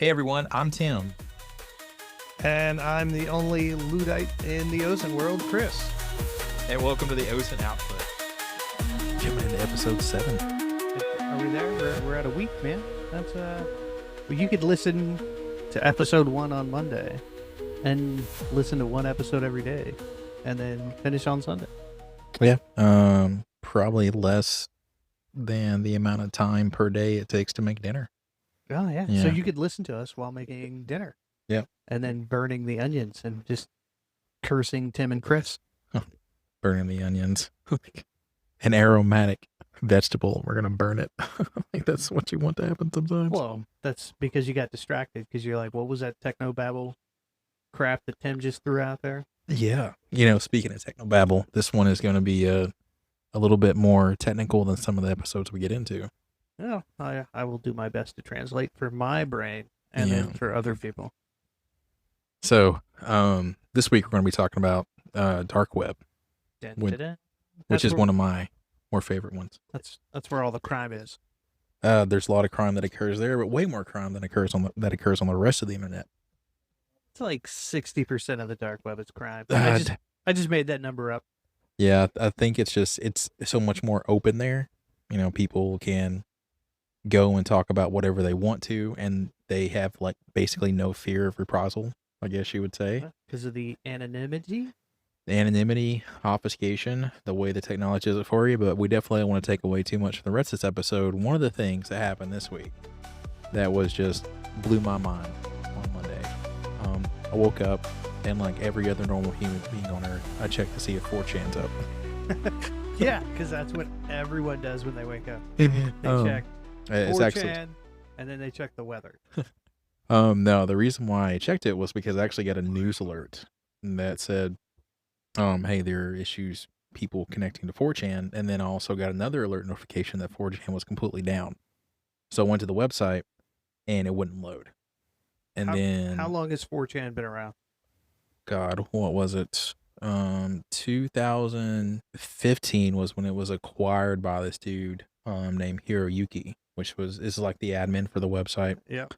Hey everyone, I'm Tim. And I'm the only Luddite in the Ozen world, Chris. And welcome to the Ozen Output. Jumping into episode 7. Are we there? We're at a week, man. That's well, you could listen to episode 1 on Monday and listen to one episode every day and then finish on Sunday. Yeah. Probably less than the amount of time per day it takes to make dinner. Oh yeah. So Yeah. you could listen to us while making dinner. Yep. And then burning the onions and just cursing Tim and Chris. Burning the onions. An aromatic vegetable. We're gonna burn it. I think that's what you want to happen sometimes. Well, that's because you got distracted because you're like, what was that technobabble crap that Tim just threw out there? Yeah. Speaking of technobabble, this one is going to be a little bit more technical than some of the episodes we get into. Well, I will do my best to translate for my brain and then for other people. So, this week we're going to be talking about dark web, which is one of my more favorite ones. That's where all the crime is. There's a lot of crime that occurs there, but way more crime than occurs on the rest of the internet. It's like 60% of the dark web is crime. I just made that number up. Yeah, I think it's so much more open there. People can go and talk about whatever they want to, and they have like basically no fear of reprisal, I guess you would say. Because of the anonymity? The anonymity, obfuscation, the way the technology does it for you, but we definitely don't want to take away too much from the rest of this episode. One of the things that happened this week that was just blew my mind on Monday. I woke up and like every other normal human being on earth, I checked to see if 4chan's up. Yeah, because that's what everyone does when they wake up. They check 4chan, and then they check the weather. No, the reason why I checked it was because I actually got a news alert that said, hey, there are issues, people connecting to 4chan, and then I also got another alert notification that 4chan was completely down. So I went to the website, and it wouldn't load. And how long has 4chan been around? God, what was it? 2015 was when it was acquired by this dude named Hiroyuki, which is like the admin for the website. Yeah.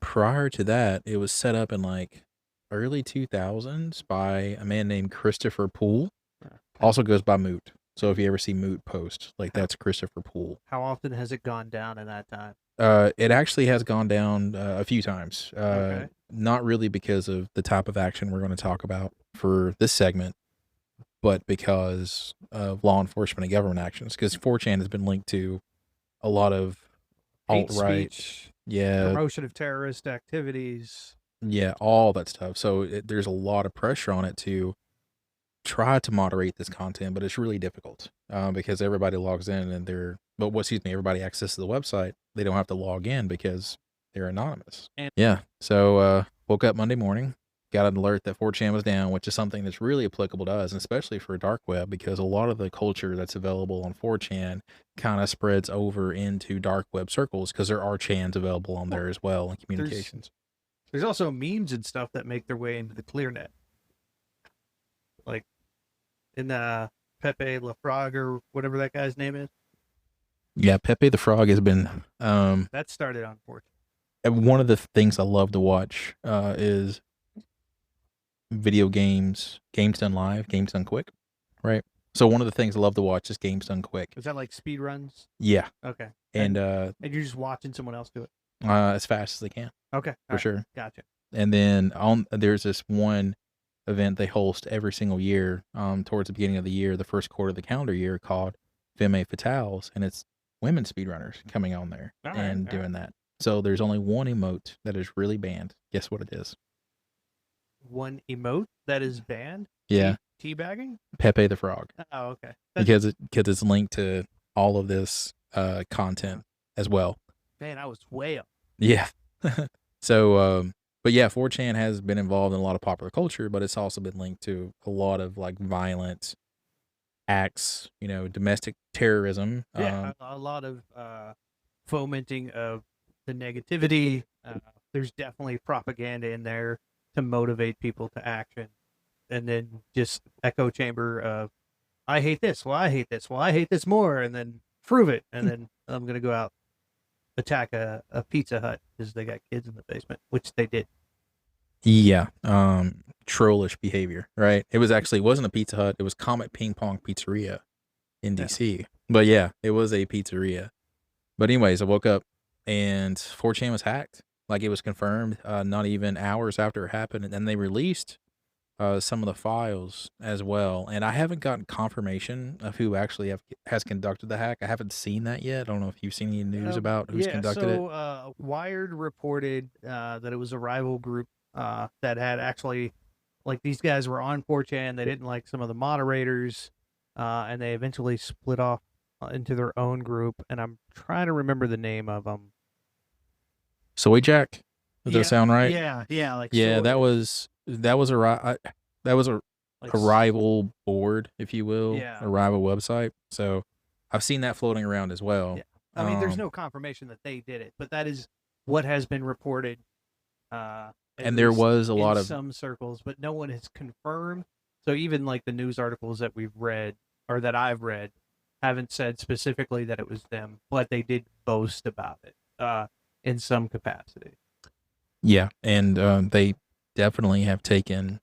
Prior to that, it was set up in like early 2000s by a man named Christopher Poole. Also goes by Moot. So if you ever see Moot post, like that's Christopher Poole. How often has it gone down in that time? It actually has gone down a few times. Okay. Not really because of the type of action we're going to talk about for this segment, but because of law enforcement and government actions. Because 4chan has been linked to a lot of alt-right, promotion of terrorist activities. Yeah, all that stuff. So there's a lot of pressure on it to try to moderate this content, but it's really difficult because everybody logs in and everybody accesses the website. They don't have to log in because they're anonymous. So woke up Monday morning, got an alert that 4chan was down, which is something that's really applicable to us, and especially for dark web, because a lot of the culture that's available on 4chan kind of spreads over into dark web circles because there are chans available on there as well in communications. There's also memes and stuff that make their way into the ClearNet. Like in Pepe Le Frog or whatever that guy's name is. Yeah, Pepe the Frog has been that started on 4chan. One of the things I love to watch is video games done live, games done quick, right? So one of the things I love to watch is games done quick. Is that like speed runs? Yeah. Okay. And you're just watching someone else do it? As fast as they can. Okay. For sure. Gotcha. And then there's this one event they host every single year towards the beginning of the year, the first quarter of the calendar year, called Femme Fatales, and it's women speedrunners coming on there doing that. So there's only one emote that is really banned. Guess what it is? One emote that is banned? Yeah. Teabagging? Pepe the Frog. Oh, okay. Because it's linked to all of this content as well. Man, I was way up. Yeah. So, but yeah, 4chan has been involved in a lot of popular culture, but it's also been linked to a lot of like violent acts, domestic terrorism. Yeah, a lot of fomenting of the negativity. There's definitely propaganda in there to motivate people to action. And then just echo chamber of, I hate this. Well, I hate this. Well, I hate this more. And then prove it. And then I'm going to go out attack a Pizza Hut because they got kids in the basement, which they did. Yeah, trollish behavior, right? It wasn't a Pizza Hut. It was Comet Ping Pong Pizzeria in Yeah. DC. But yeah, it was a pizzeria. But anyways, I woke up and 4chan was hacked. Like it was confirmed, not even hours after it happened, and then they released some of the files as well. And I haven't gotten confirmation of who actually has conducted the hack. I haven't seen that yet. I don't know if you've seen any news about who's conducted it. So Wired reported that it was a rival group that had actually, like, these guys were on 4chan. They didn't like some of the moderators, and they eventually split off into their own group. And I'm trying to remember the name of them. Soy Jack, does that sound right? Yeah, like Yeah, Soy, that was a like rival board, if you will, Yeah. a rival website. So I've seen that floating around as well. Yeah. I mean, there's no confirmation that they did it, but that is what has been reported. At And there least was a in lot of some circles, but no one has confirmed. So even like the news articles that we've read or that I've read haven't said specifically that it was them, but they did boast about it in some capacity. yeah, and they definitely have taken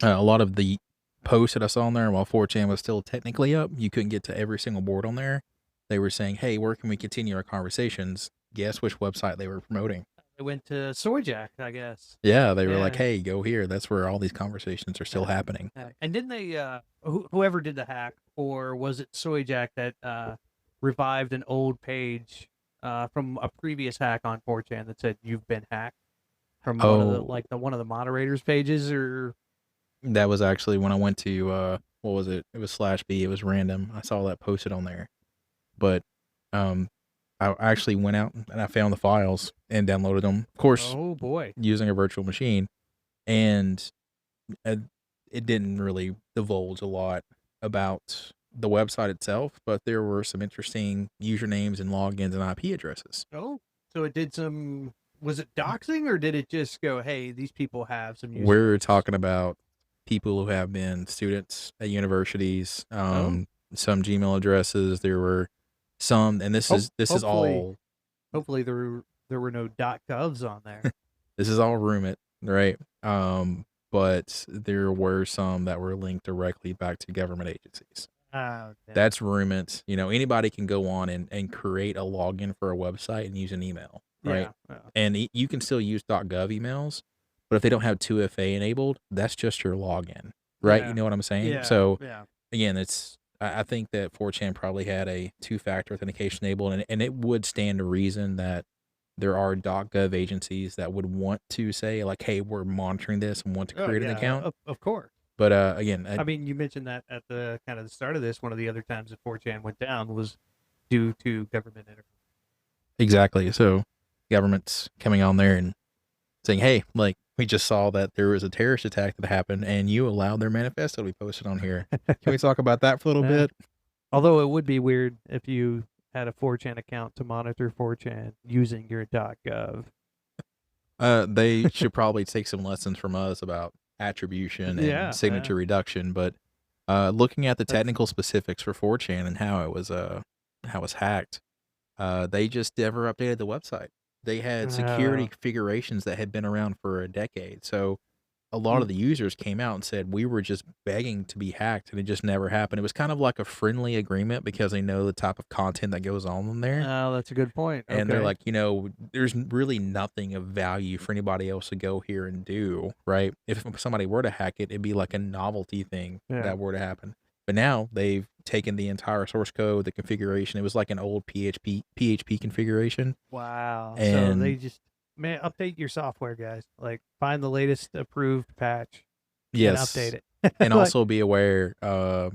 a lot of the posts that I saw on there while 4chan was still technically up. You couldn't get to every single board on there. They were saying, "Hey, where can we continue our conversations?" Guess which website they were promoting? They went to Soyjack, I guess. Yeah, they were like, Yeah. "Hey, go here. That's where all these conversations are still happening." And didn't they, whoever did the hack, or was it Soyjack that revived an old page from a previous hack on 4chan that said you've been hacked from one of one of the moderators' pages? Or That was actually when I went to what was it? It was /B. It was random. I saw that posted on there, but I actually went out and I found the files and downloaded them. Of course, oh boy, using a virtual machine, and it didn't really divulge a lot about the website itself, but there were some interesting usernames and logins and IP addresses. oh, so it did some. Was it doxing, or did it just go, hey, these people have some usernames? We're talking about people who have been students at universities, some Gmail addresses. There were some, and this is all. Hopefully there were no .govs on there. This is all Roomit, right? But there were some that were linked directly back to government agencies. Okay. That's Roomit. You know, anybody can go on and create a login for a website and use an email, right? Yeah. And you can still use .gov emails, but if they don't have 2FA enabled, that's just your login, right? Yeah. You know what I'm saying? Yeah. So yeah. again, I think that 4chan probably had a 2-factor authentication enabled, and it would stand to reason that there are .gov agencies that would want to say like, hey, we're monitoring this and want to create an account. Of course. But again, I mean, you mentioned that at the kind of the start of this. One of the other times that 4chan went down was due to government interference. exactly. So government's coming on there and saying, hey, like, we just saw that there was a terrorist attack that happened and you allowed their manifesto to be posted on here. Can we talk about that for a little bit? Although it would be weird if you had a 4chan account to monitor 4chan using your .gov. They should probably take some lessons from us about attribution and signature reduction. But looking at the technical specifics for 4chan and how it was hacked, they just never updated the website. They had security configurations that had been around for a decade. So a lot of the users came out and said, we were just begging to be hacked, and it just never happened. It was kind of like a friendly agreement because they know the type of content that goes on there. Oh, that's a good point. And they're like, there's really nothing of value for anybody else to go here and do, right? If somebody were to hack it, it'd be like a novelty thing that were to happen. But now they've taken the entire source code, the configuration. It was like an old PHP configuration. Wow. And so they just, update your software, guys. Like, find the latest approved patch. Yes. And update it. And also be aware,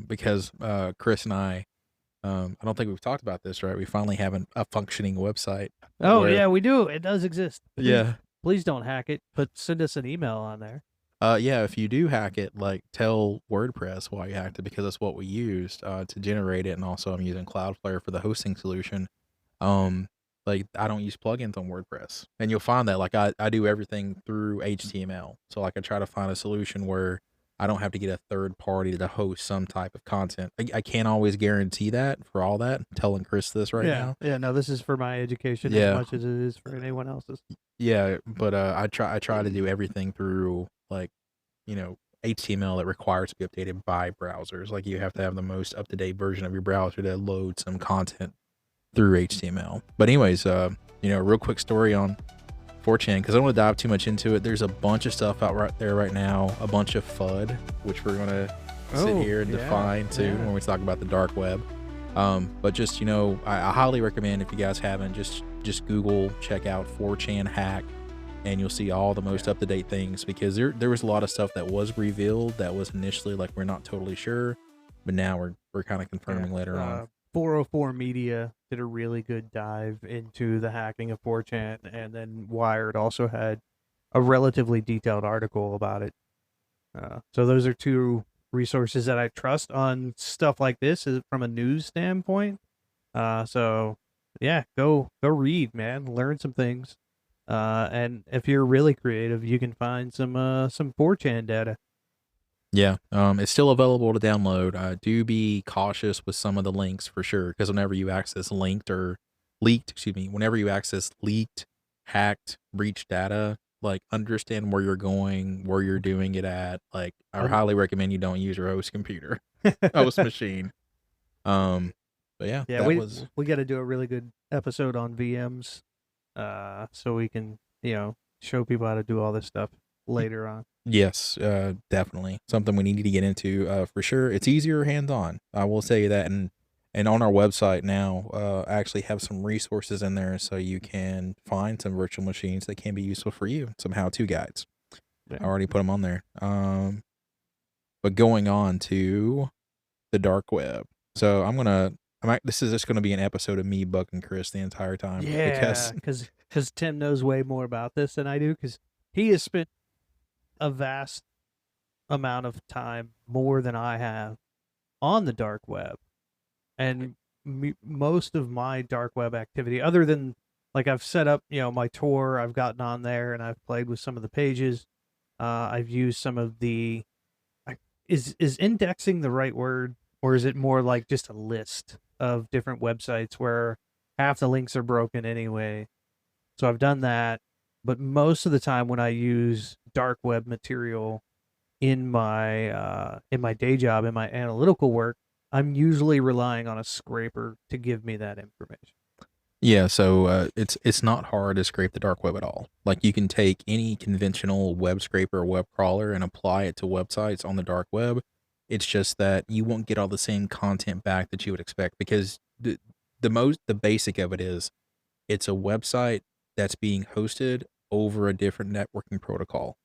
because Chris and I don't think we've talked about this, right? We finally have a functioning website. Oh, yeah, we do. It does exist. Yeah. Please don't hack it, but send us an email on there. Yeah, if you do hack it, like, tell WordPress why you hacked it, because that's what we used to generate it, and also I'm using Cloudflare for the hosting solution. Like, I don't use plugins on WordPress, and you'll find that, like, I do everything through HTML. So, like, I try to find a solution where I don't have to get a third party to host some type of content. I can't always guarantee that for all that. I'm telling Chris this right now. Yeah. No, this is for my education Yeah. as much as it is for anyone else's. Yeah, but I try to do everything through like, you know, HTML that requires to be updated by browsers. Like you have to have the most up to date version of your browser to load some content through HTML. But anyways, you know, real quick story on 4chan because I don't want to dive too much into it. There's a bunch of stuff out right there right now, a bunch of FUD, which we're gonna sit here and define too when we talk about the dark web. But just, you know, I highly recommend, if you guys haven't, just Google, check out 4chan hack, and you'll see all the most up-to-date things, because there was a lot of stuff that was revealed that was initially like we're not totally sure, but now we're kind of confirming later on. 404 Media did a really good dive into the hacking of 4chan, and then Wired also had a relatively detailed article about it. So those are two resources that I trust on stuff like this from a news standpoint. So yeah, go read, man, learn some things. And if you're really creative, you can find some 4chan data. Yeah, it's still available to download. Do be cautious with some of the links for sure, because whenever you access whenever you access leaked, hacked, breached data, like understand where you're going, where you're doing it at. Like, I highly recommend you don't use your host computer, host machine. But yeah, we got to do a really good episode on VMs, so we can, you know, show people how to do all this stuff later on. Yes, definitely something we need to get into for sure. It's easier hands-on, I will say that, and on our website now, I actually have some resources in there so you can find some virtual machines that can be useful for you, some how-to guides. Yeah. I already put them on there. But going on to the dark web, so this is just gonna be an episode of me bugging Chris the entire time. Yeah, because Tim knows way more about this than I do, because he has spent a vast amount of time, more than I have, on the dark web. And most of my dark web activity, other than like I've set up, you know, my Tor, I've gotten on there and I've played with some of the pages. I've used some of the, is indexing the right word, or is it more like just a list of different websites where half the links are broken anyway? So I've done that, but most of the time when I use dark web material in my day job, in my analytical work, I'm usually relying on a scraper to give me that information. Yeah, so it's not hard to scrape the dark web at all. Like, you can take any conventional web scraper or web crawler and apply it to websites on the dark web. It's just that you won't get all the same content back that you would expect, because the basic of it is it's a website that's being hosted over a different networking protocol,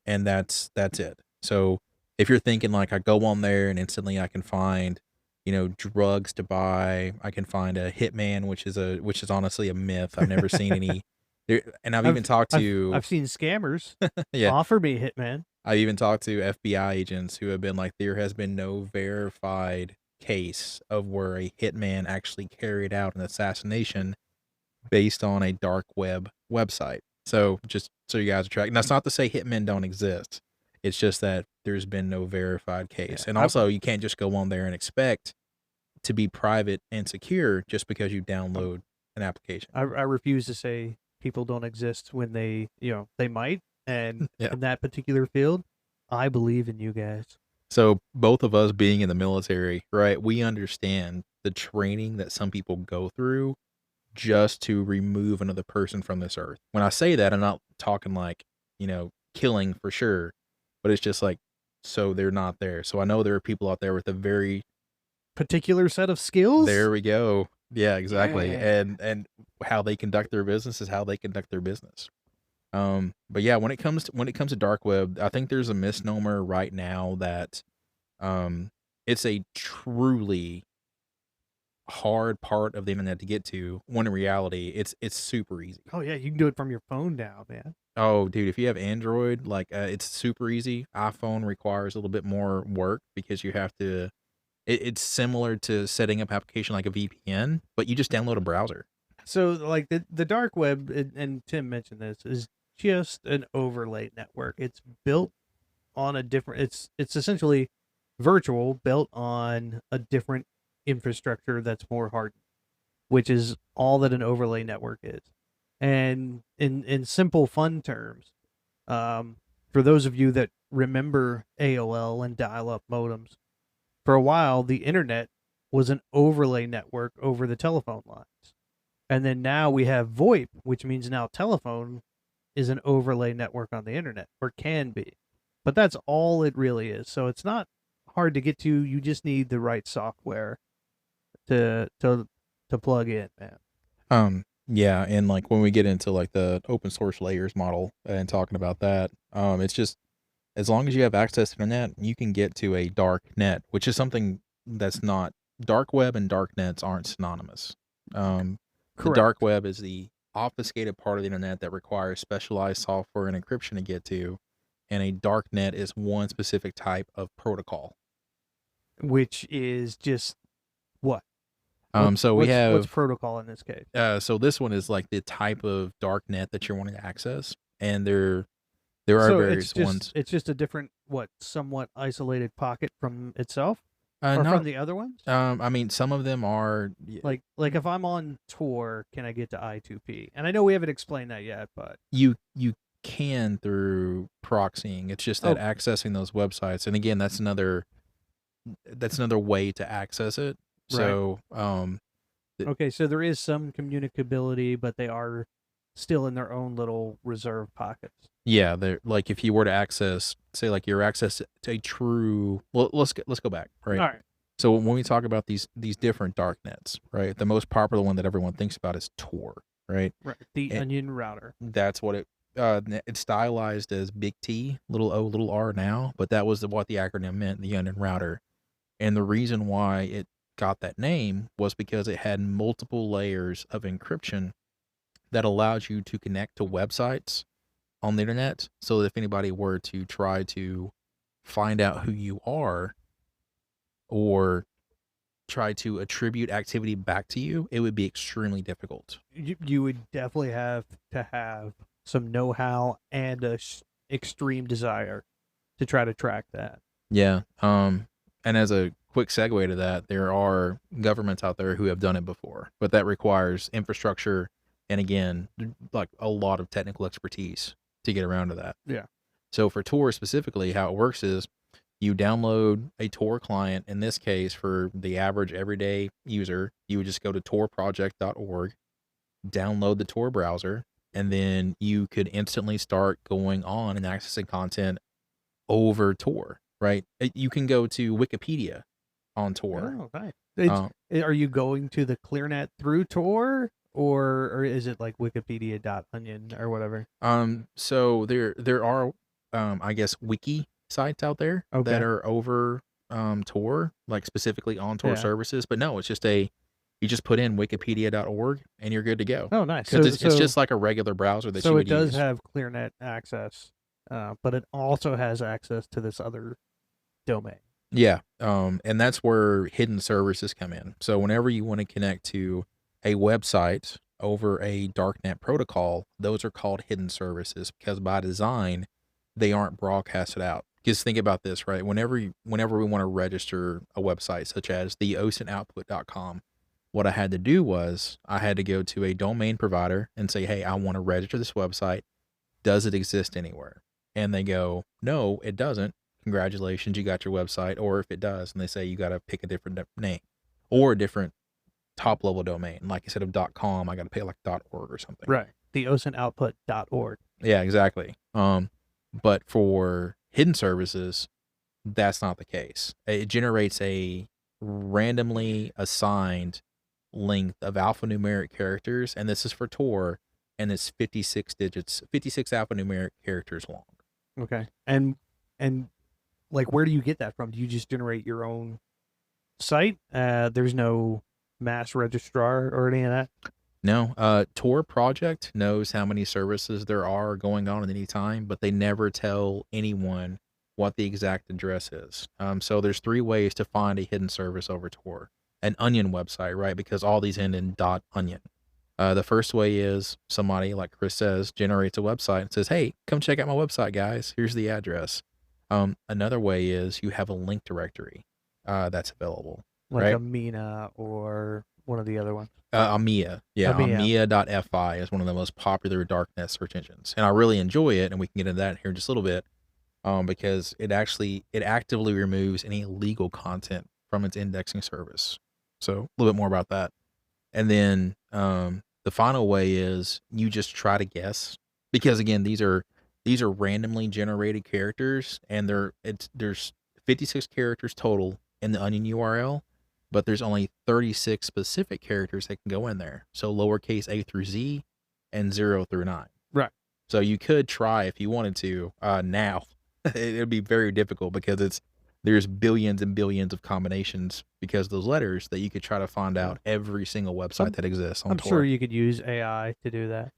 and that's it. So if you're thinking like, I go on there and instantly I can find, you know, drugs to buy, I can find a hitman, which is honestly a myth. I've never seen any there, and I've even talked to I've seen scammers yeah, offer me hitman. I've even talked to FBI agents who have been like, there has been no verified case of where a hitman actually carried out an assassination based on a dark web website. So just so you guys are tracking. That's not to say hitmen don't exist. It's just that there's been no verified case. Yeah, and also, you can't just go on there and expect to be private and secure just because you download an application. I refuse to say people don't exist when they, you know, they might. And Yeah. in that particular field, I believe in you guys. So both of us being in the military, right, we understand the training that some people go through just to remove another person from this earth. When I say that, I'm not talking like, you know, killing for sure, but it's just like, so they're not there. So I know there are people out there with a very Particular set of skills. There we go. Yeah, exactly. Yeah. And how they conduct their business is how they conduct their business. But yeah, when it comes to dark web, I think there's a misnomer right now that it's a truly hard part of the internet to get to, when in reality it's super easy. Oh yeah, you can do it from your phone now, man. Oh dude, if you have Android, like it's super easy. iPhone requires a little bit more work because you have to it's similar to setting up application like a VPN, but you just download a browser. So like the dark web, and Tim mentioned this, is just an overlay network. It's built on a different. It's essentially virtual, built on a different infrastructure that's more hardened, which is all that an overlay network is. And in simple fun terms, for those of you that remember AOL and dial-up modems, for a while the internet was an overlay network over the telephone lines. And then now we have VoIP, which means now telephone is an overlay network on the internet, or can be. But that's all it really is. So it's not hard to get to. You just need the right software to plug in, man. Yeah, and like when we get into like the open source layers model and talking about that, it's just as long as you have access to the internet, you can get to a dark net, which is something that's not dark web, and dark nets aren't synonymous. The Correct. dark web is the obfuscated part of the internet that requires specialized software and encryption to get to, and a dark net is one specific type of protocol. Which is just what? So we have what's protocol in this case? so this one is like the type of dark net that you're wanting to access, and there are So various ones. It's just a different, somewhat isolated pocket from itself, Uh, or not, from the other ones. I mean, some of them are. Like if I'm on Tor, can I get to I2P? And I know we haven't explained that yet, but You can through proxying. It's just that accessing those websites, and again, that's another way to access it. Right. So okay, so there is some communicability, but they are still in their own little reserve pockets. yeah, they're like if you were to access, say, like your access to a true. Well, let's go back, right? All right. So when we talk about these different dark nets, right? The most popular one that everyone thinks about is Tor, right? Right. The And- onion router. That's what it. It's stylized as Big T, little O, little R now, but that was what the acronym meant, the onion router. And the reason why it got that name was because it had multiple layers of encryption that allowed you to connect to websites on the internet. So that if anybody were to try to find out who you are or try to attribute activity back to you, it would be extremely difficult. You would definitely have to have some know-how and a extreme desire to try to track that. Yeah. And as a quick segue to that, there are governments out there who have done it before, but that requires infrastructure and, again, like a lot of technical expertise to get around to that. Yeah. So for Tor specifically, how it works is you download a Tor client. In this case, for the average everyday user, you would just go to torproject.org, download the Tor browser, and then you could instantly start going on and accessing content over Tor, right? You can go to Wikipedia on Tor. Oh, nice. Are you going to the ClearNet through Tor, or is it like Wikipedia.onion or whatever? So there are, I guess, wiki sites out there Okay. that are over Tor, like specifically on Tor Yeah. services. But no, it's just you just put in wikipedia.org and you're good to go. Oh, nice. Because it's just like a regular browser that you so would it does use. have ClearNet access, but it also has access to this other domain. Yeah. And that's where hidden services come in. So whenever you want to connect to a website over a darknet protocol, those are called hidden services because by design, they aren't broadcasted out. Because think about this, right? Whenever we want to register a website such as the osinoutput.com, what I had to do was I had to go to a domain provider and say, hey, I want to register this website. Does it exist anywhere? And they go, no, it doesn't. Congratulations, you got your website. Or if it does, and they say you got to pick a different name or a different top level domain. Like instead of .com, I got to pay like .org or something. Right. The osinoutput.org. Yeah, exactly. But for hidden services, that's not the case. It generates a randomly assigned length of alphanumeric characters, and this is for Tor, and it's 56 digits, 56 alphanumeric characters long. Okay. And like, where do you get that from? Do you just generate your own site? There's no mass registrar or any of that? No, Tor project knows how many services there are going on at any time, but they never tell anyone what the exact address is. So there's 3 ways to find a hidden service over Tor. An onion website, right? Because all these end in .onion. The first way is somebody, like Chris says, generates a website and says, hey, come check out my website, guys. Here's the address. Another way is you have a link directory that's available, Like right? Amina or one of the other ones. Amiya. Yeah, Amiya. Amiya.fi is one of the most popular darknet search engines. And I really enjoy it, and we can get into that here in just a little bit, because it actively removes any illegal content from its indexing service. So a little bit more about that. And then the final way is you just try to guess, because again, these are randomly generated characters, and there's 56 characters total in the Onion URL, but there's only 36 specific characters that can go in there. So lowercase a through z and 0 through 9. Right. So you could try if you wanted to. Now it would be very difficult because there's billions and billions of combinations because of those letters that you could try to find out every single website that exists on I'm Tor. sure you could use AI to do that.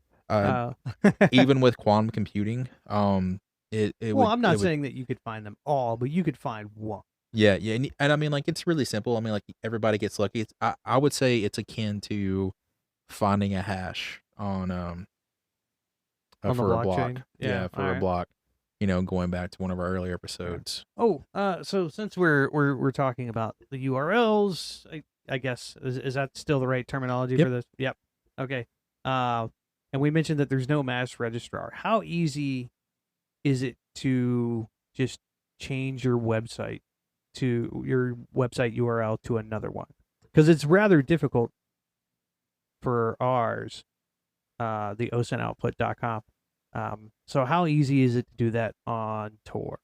Even with quantum computing, it well, would. I'm not it would, saying that you could find them all, but you could find one. yeah, and I mean, like, it's really simple. I mean, like, everybody gets lucky. I would say it's akin to finding a hash on On the for a block. blockchain? Yeah, for a alright. block. Going back to one of our earlier episodes. Oh, so since we're talking about the URLs, I guess is that still the right terminology Yep. for this? Yep. Okay. And we mentioned that there's no mass registrar. How easy is it to just change your website URL to another one? Because it's rather difficult for ours, the osinoutput.com. So how easy is it to do that on Tor?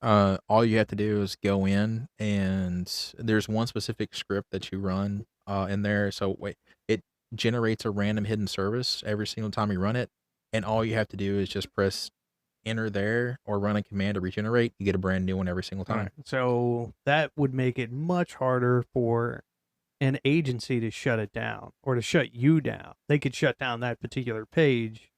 All you have to do is go in, and there's one specific script that you run in there. So it generates a random hidden service every single time you run it, and all you have to do is just press enter there or run a command to regenerate. You get a brand new one every single time. Right. So that would make it much harder for an agency to shut it down or to shut you down. They could shut down that particular page,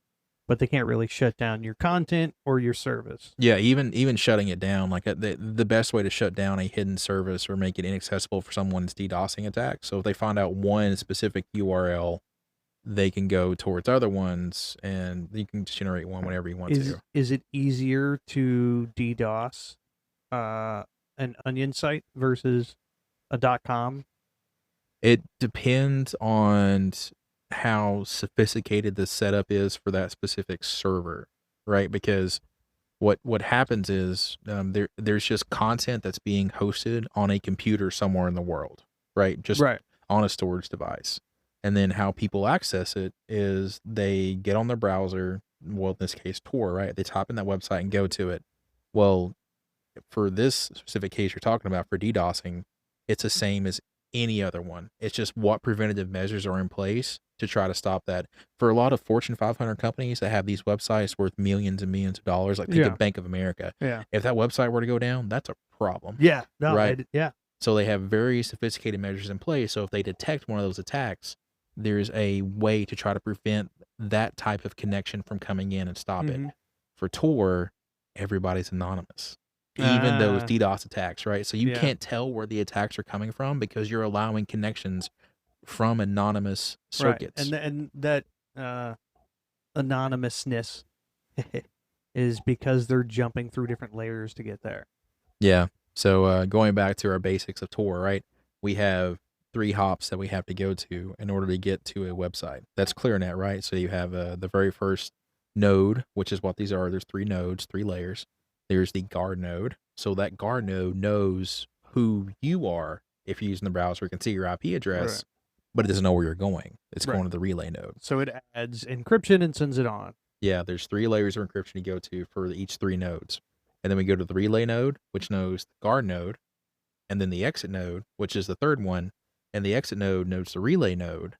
but they can't really shut down your content or your service. Yeah, even shutting it down, like the best way to shut down a hidden service or make it inaccessible for someone's DDoSing attack. So if they find out one specific URL, they can go towards other ones, and you can just generate one whenever you want to. Is it easier to DDoS an Onion site versus a .com? It depends on how sophisticated the setup is for that specific server, right? Because what happens is there's just content that's being hosted on a computer somewhere in the world, right? Just Right. on a storage device. And then how people access it is they get on their browser, well, in this case, Tor, right? They type in that website and go to it. Well, for this specific case you're talking about for DDoSing, it's the same as any other one. It's just what preventative measures are in place to try to stop that. For a lot of Fortune 500 companies that have these websites worth millions and millions of dollars, like think of Bank of America. Yeah. If that website were to go down, that's a problem. Yeah. No, Right. yeah. So they have very sophisticated measures in place. So if they detect one of those attacks, there's a way to try to prevent that type of connection from coming in and stop it. Mhm. For Tor, everybody's anonymous. Even those Ah. DDoS attacks, right? So you Yeah. can't tell where the attacks are coming from because you're allowing connections from anonymous Right. circuits. And that anonymousness is because they're jumping through different layers to get there. Yeah. So going back to our basics of Tor, right? We have 3 hops that we have to go to in order to get to a website. That's ClearNet, right? So you have the very first node, which is what these are. There's 3 nodes, 3 layers. There's the guard node. So that guard node knows who you are. If you're using the browser, it can see your IP address, Right. but it doesn't know where you're going. It's Right. going to the relay node. So it adds encryption and sends it on. Yeah, there's 3 layers of encryption to go to for each 3 nodes. And then we go to the relay node, which knows the guard node, and then the exit node, which is the third one, and the exit node knows the relay node,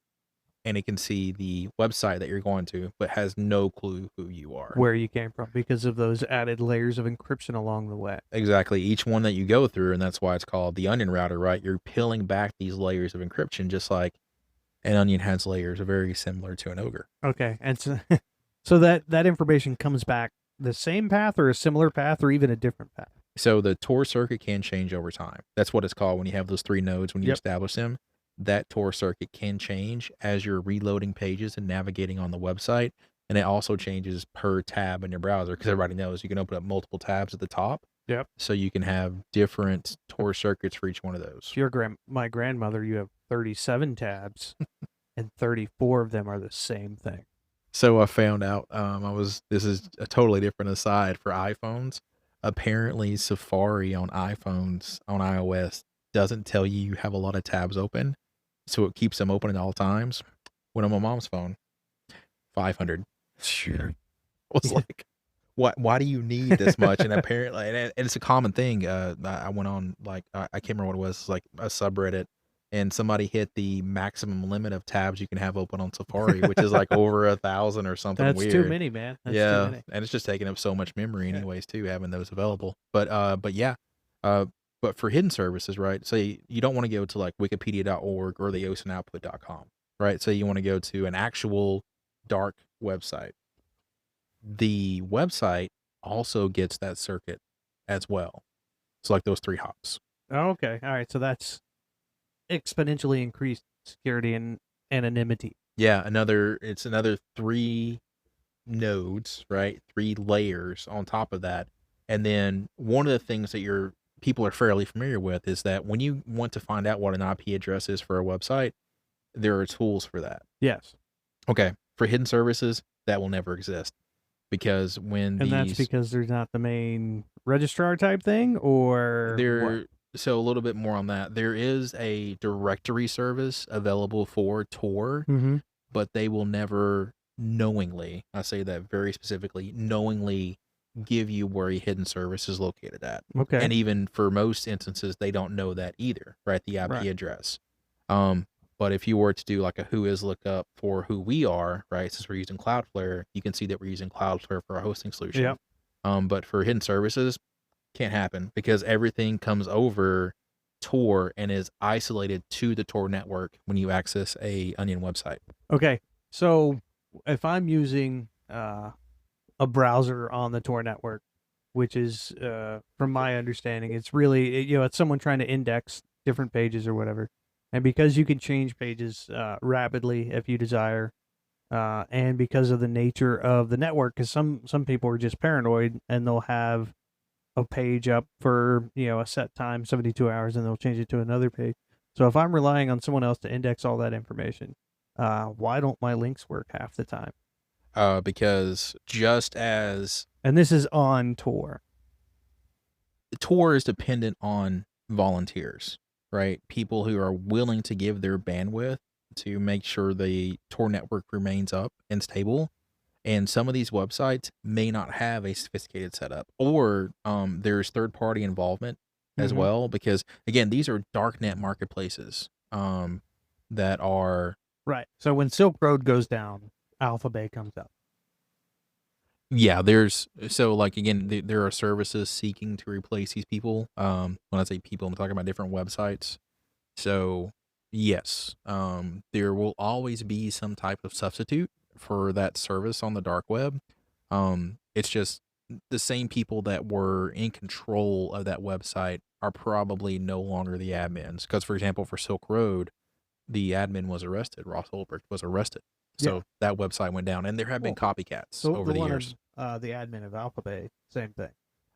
and it can see the website that you're going to, but has no clue who you are. Where you came from because of those added layers of encryption along the way. Exactly. Each one that you go through, and that's why it's called the onion router, right? You're peeling back these layers of encryption, just like an onion has layers, very similar to an ogre. Okay. And so, so that information comes back the same path or a similar path or even a different path. So the Tor circuit can change over time. That's what it's called when you have those 3 nodes, when you Yep. establish them. That Tor circuit can change as you're reloading pages and navigating on the website. And it also changes per tab in your browser because everybody knows you can open up multiple tabs at the top. Yep. So you can have different Tor circuits for each one of those. If you're my grandmother, you have 37 tabs, and 34 of them are the same thing. So I found out, this is a totally different aside for iPhones. Apparently Safari on iPhones, on iOS, doesn't tell you have a lot of tabs open. So it keeps them open at all times. When on my mom's phone, 500. Sure. Was Yeah. like, why do you need this much? And apparently, and it's a common thing. I went on, like, I can't remember what it was, like a subreddit, and somebody hit the maximum limit of tabs you can have open on Safari, which is like over 1,000 or something That's too weird. many, man. That's too Yeah, many. and it's just taking up so much memory Yeah. anyways too, having those available. But yeah, uh, but for hidden services, right? Say you don't want to go to like wikipedia.org or the osinoutput.com, right? So you want to go to an actual dark website. The website also gets that circuit as well. So like those 3 hops. Oh, okay. All right. So that's exponentially increased security and anonymity. Yeah, it's another 3 nodes, right? 3 layers on top of that. And then one of the things that people are fairly familiar with is that when you want to find out what an IP address is for a website, there are tools for that. Yes. Okay. For hidden services, that will never exist. Because when And that's because there's not the main registrar type thing, or what? So a little bit more on that. There is a directory service available for Tor, Mm-hmm. but they will never knowingly, I say that very specifically, knowingly give you where a hidden service is located at. Okay. And even for most instances, they don't know that either, right? The IP Right. address. But if you were to do like a whois lookup for who we are, right? Since we're using Cloudflare, you can see that we're using Cloudflare for our hosting solution. Yep. But for hidden services, can't happen because everything comes over Tor and is isolated to the Tor network when you access a Onion website. Okay. So if I'm using a browser on the Tor network, which is, from my understanding, it's really, it's someone trying to index different pages or whatever. And because you can change pages rapidly if you desire, and because of the nature of the network, because some people are just paranoid and they'll have a page up for a set time, 72 hours, and they'll change it to another page. So if I'm relying on someone else to index all that information, why don't my links work half the time? Because just as And this is on Tor. Tor is dependent on volunteers, right? People who are willing to give their bandwidth to make sure the Tor network remains up and stable. And some of these websites may not have a sophisticated setup, or there's third-party involvement as Mhm. well, because again, these are darknet marketplaces that are Right. So when Silk Road goes down, Alphabet comes up. Yeah, so like again, there are services seeking to replace these people. When I say people, I'm talking about different websites. So yes, there will always be some type of substitute for that service on the dark web. It's just the same people that were in control of that website are probably no longer the admins. Because for example, for Silk Road, the admin was arrested. Ross Ulbricht was arrested. So that website went down, and there have been copycats over the years. The admin of Alphabet, same thing.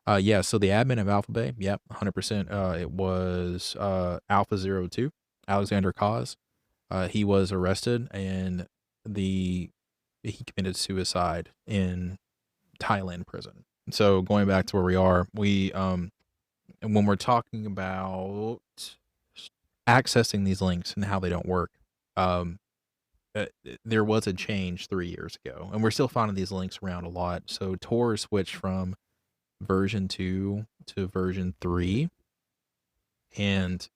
Yeah, so the admin of Alphabet, yep, 100%. It was Alpha02, Alexander Cause. He was arrested, and he committed suicide in Thailand prison. So going back to where we are, when we're talking about accessing these links and how they don't work, there was a change 3 years ago, and we're still finding these links around a lot. So Tor switched from version 2 to version 3, and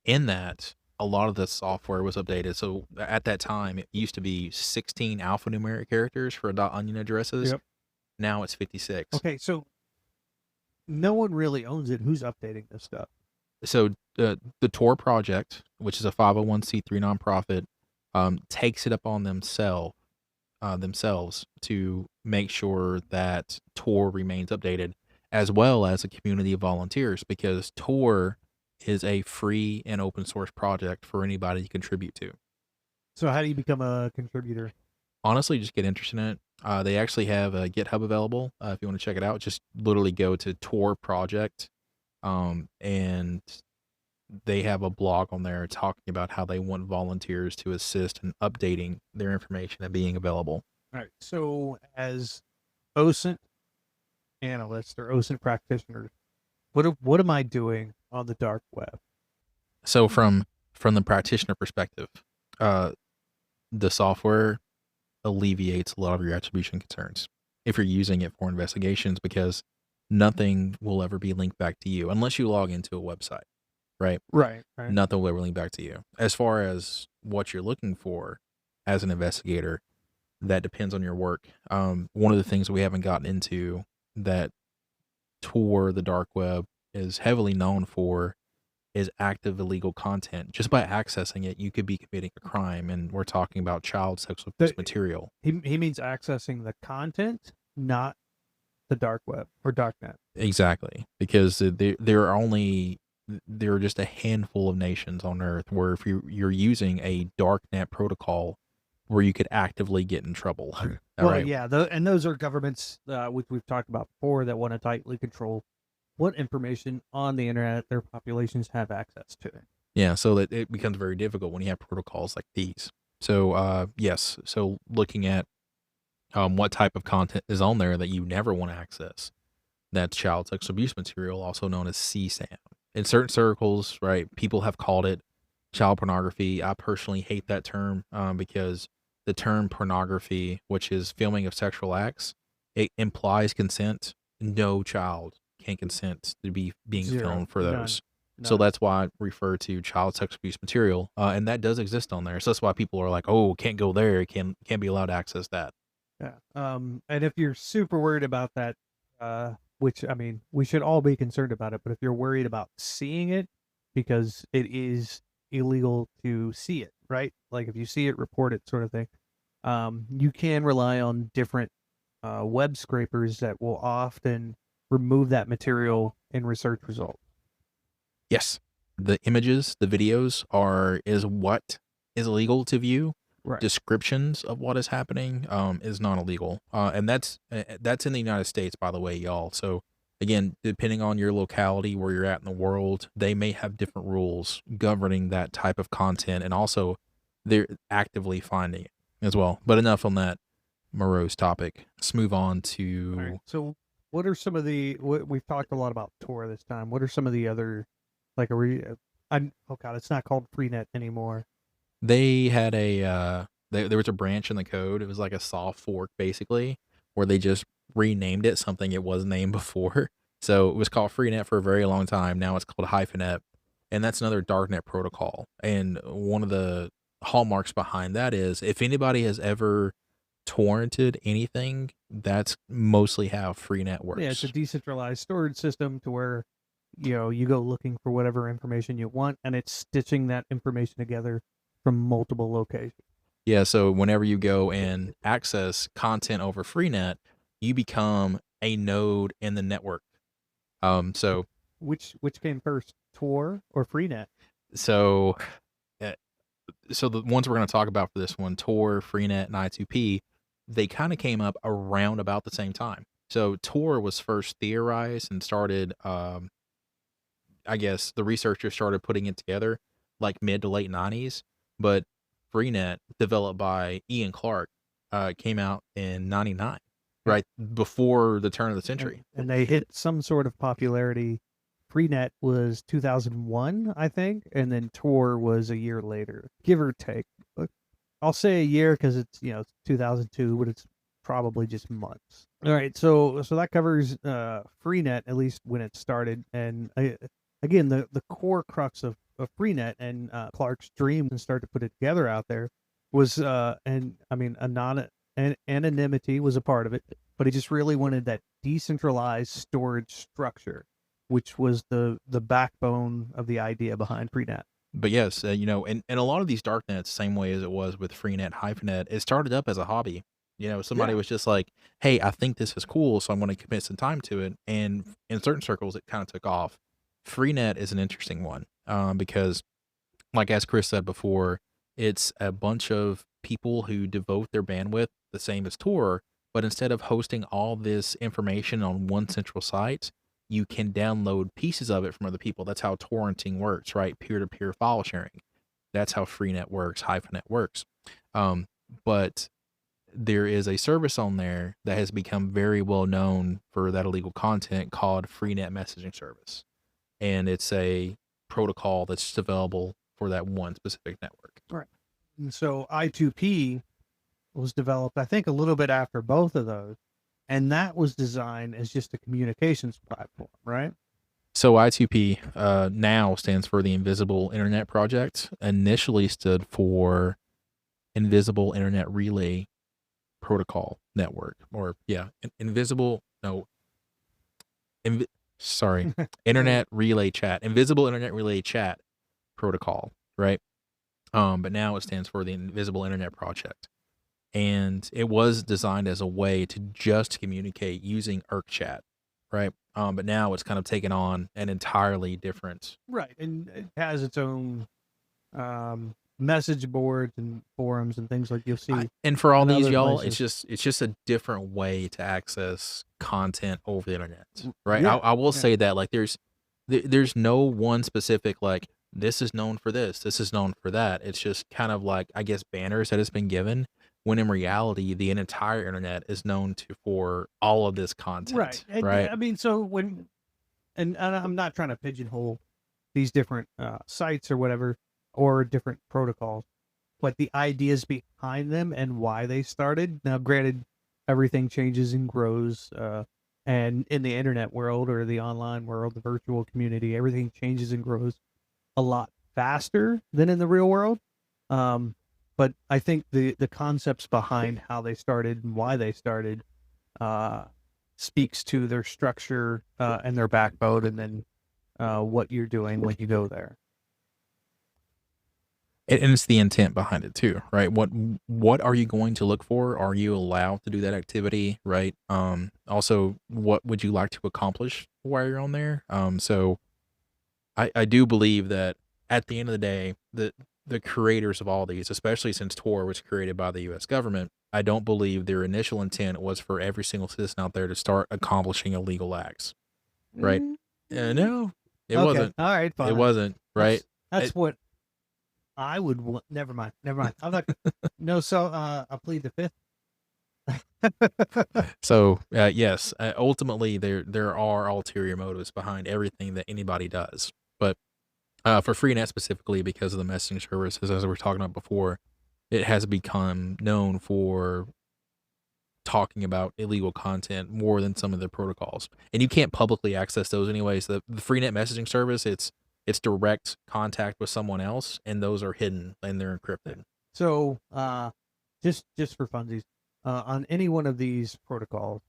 in that, a lot of the software was updated. So at that time, it used to be 16 alphanumeric characters for .onion addresses. Yep. Now it's 56. Okay, so no one really owns it. Who's updating this stuff? So the Tor project, which is a 501c3 nonprofit, takes it up on themselves to make sure that Tor remains updated, as well as a community of volunteers, because Tor is a free and open source project for anybody to contribute to. So how do you become a contributor? Honestly, just get interested in it. They actually have a GitHub available if you want to check it out. Just literally go to Tor Project, and they have a blog on there talking about how they want volunteers to assist in updating their information and being available. All right. So as OSINT analysts or OSINT practitioners, what am I doing on the dark web? So from the practitioner perspective, the software alleviates a lot of your attribution concerns if you're using it for investigations, because nothing will ever be linked back to you unless you log into a website, right? Right. Nothing will ever link back to you. As far as what you're looking for as an investigator, that depends on your work. One of the things we haven't gotten into that Tor, the dark web, is heavily known for is active illegal content. Just by accessing it, you could be committing a crime, and we're talking about child sexual abuse material. He means accessing the content, not the dark web or darknet. Exactly, because there are just a handful of nations on Earth where if you're using a darknet protocol where you could actively get in trouble. All Well, right. yeah, and those are governments, which we've talked about before, that want to tightly control what information on the internet their populations have access to. Yeah, so that it becomes very difficult when you have protocols like these. So yes, so looking at what type of content is on there that you never want to access. That's child sexual abuse material, also known as CSAM. In certain circles, right, people have called it child pornography. I personally hate that term because the term pornography, which is filming of sexual acts, it implies consent. No child can consent to be being Zero. filmed for None. those. So that's why I refer to child sexual abuse material, and that does exist on there. So that's why people are like, "Oh, can't go there. Can't be allowed to access that." Yeah. And if you're super worried about that, which I mean, we should all be concerned about it, but if you're worried about seeing it, because it is illegal to see it, right? Like if you see it, report it, sort of thing. You can rely on different web scrapers that will often remove that material in research results. Yes, the images, the videos is what is illegal to view. Right. Descriptions of what is happening is not illegal, and that's in the United States, by the way, y'all. So again, depending on your locality, where you're at in the world, they may have different rules governing that type of content, and also they're actively finding it as well. But enough on that morose topic. Let's move on to. All right. So, what are some of we've talked a lot about Tor this time? What are some of the other, like, oh God, it's not called Freenet anymore. They had there was a branch in the code. It was like a soft fork, basically, where they just renamed it something it was named before. So it was called Freenet for a very long time. Now it's called Hyphenet, and that's another darknet protocol. And one of the hallmarks behind that is if anybody has ever torrented anything, that's mostly how Freenet works. Yeah, it's a decentralized storage system to where, you go looking for whatever information you want, and it's stitching that information together from multiple locations. Yeah, so whenever you go and access content over Freenet, you become a node in the network. So which came first, Tor or Freenet? So the ones we're going to talk about for this one, Tor, Freenet, and I2P, they kind of came up around about the same time. So Tor was first theorized and started, I guess the researchers started putting it together like mid to late 90s. But Freenet, developed by Ian Clark, came out in 99, right before the turn of the century. And they hit some sort of popularity. Freenet was 2001, I think, and then Tor was a year later, give or take. I'll say a year because it's 2002, but it's probably just months. All right, so that covers Freenet, at least when it started, and again the core crux of Freenet and Clark's dream and start to put it together out there was anonymity was a part of it, but he just really wanted that decentralized storage structure, which was the backbone of the idea behind Freenet. But yes, and a lot of these darknets, same way as it was with Freenet, Hyphenet, it started up as a hobby. Somebody was just like, hey, I think this is cool, so I'm going to commit some time to it. And in certain circles, it kind of took off. Freenet is an interesting one because, like as Chris said before, it's a bunch of people who devote their bandwidth, the same as Tor, But instead of hosting all this information on one central site, you can download pieces of it from other people. That's how torrenting works, right? Peer-to-peer file sharing. That's how Freenet works, Hyphenet works. But there is a service on there that has become very well known for that illegal content called Freenet Messaging Service. And it's a protocol that's just available for that one specific network. Right. And so I2P was developed, I think, a little bit after both of those. And that was designed as just a communications platform, right? So I2P now stands for the Invisible Internet Project. Initially stood for Invisible Internet Relay Protocol Network, or Invisible, no, sorry, Internet Relay Chat, Invisible Internet Relay Chat Protocol, right? But now it stands for the Invisible Internet Project. And it was designed as a way to just communicate using ErcChat, right? But now it's kind of taken on an entirely different. Right. And it has its own message boards and forums and things like you'll see. And for all in these other y'all, places. it's just a different way to access content over the internet, right? Yeah, I will yeah. say that, like, there's no one specific, like, this is known for this is known for that. It's just kind of like, I guess, banners that has been given, when in reality the entire internet is known for all of this content, Right. And, right? I mean, so and I'm not trying to pigeonhole these different sites or whatever, or different protocols, but the ideas behind them and why they started. Now, granted, everything changes and grows, and in the internet world or the online world, the virtual community, everything changes and grows a lot faster than in the real world. But I think the concepts behind how they started and why they started speaks to their structure and their backbone, and then what you're doing when you go there. And it's the intent behind it too, right? What are you going to look for? Are you allowed to do that activity, right? Also, what would you like to accomplish while you're on there? So I do believe that at the end of the day, the creators of all these, especially since Tor was created by the U.S. government, I don't believe their initial intent was for every single citizen out there to start accomplishing illegal acts, right? No, it Okay. wasn't. All right, fine. It wasn't, right? That's what I would want. Never mind. I'm not. No, so I plead the fifth. So yes, ultimately there are ulterior motives behind everything that anybody does. But for Freenet specifically, because of the messaging services, as we were talking about before, it has become known for talking about illegal content more than some of the protocols. And you can't publicly access those anyways. The Freenet messaging service, it's direct contact with someone else, and those are hidden and they're encrypted. So just for funsies, on any one of these protocols,